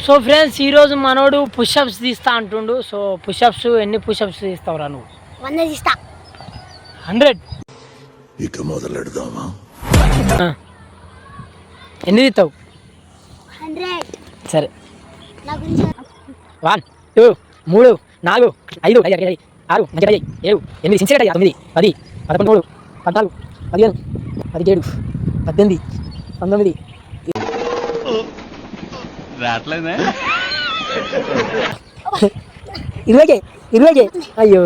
So friends ఈరోజు మనోడు push-ups తీస్తా అంటుండు. సో పుషప్స్ ఎన్ని పుషప్స్ తీస్తావురా నువ్వు? 100 తీస్తా. 100 ఇక మొదలెడదామా? ఎన్ని తీస్తావు? 100. సరే, నా గురించి 1 2 3 4 5 6 7 8 సిన్సియర్ 9 10 11 14 15 17 18 19 రాట్లేదా 20 అయ్యో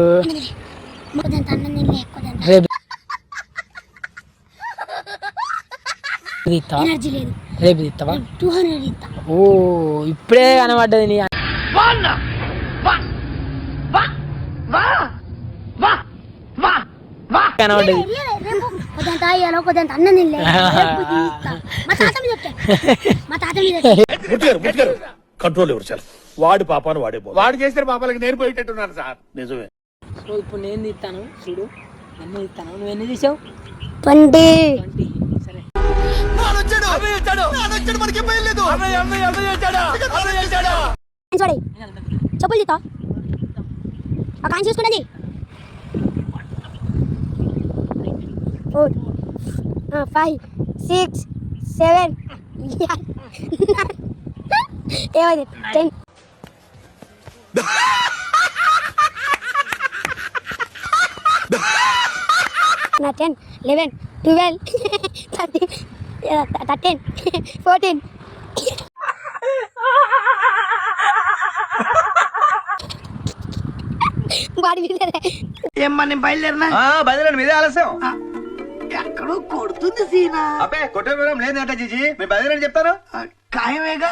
మొదట అన్నం తినలే ఎక్కువ రేపు తీస్తావా? ఎనర్జీ లేదు. రేపు తీస్తావా? 200 తీస్తా. ఓ ఇప్పుడే కనబడ్డది నీ కనబడ్డది. రేపు కొద్దంత అయ్యాలో కొద్దంత అన్నం తినలే. రేపు తీస్తా. మా తాత మీద ఒట్టే. మా తాత మీద ఒట్టే. కంట్రోల్ ఎవరు సార్? వాడి పాపాను వాడే వాడు చేసిన పాపాలకి నేను పోయేటట్టున్నాను సార్. నిజమే. సో ఇప్పుడు నేను తీస్తాను చూడు, ఎన్ని తీస్తాను. నువ్వు ఎన్ని తీసావు? 20. 20. సరే చూడే చెప్పులు తీస్తా. ఆ కాన్ చూసుకున్నది 4 5 6 7 ఏమైంది 10. నా 10 11 12 13 14 వాడి మీద ఏమన్నా బయలుదేరినా బదిలండి మీదే ఆలస్యం. ఎక్కడో కొడుతుంది సీనా. అబ్బే కొట్టే వివరం లేదంట జీజీ, మీరు బదిలండి చెప్తారు. ఖాయమేగా.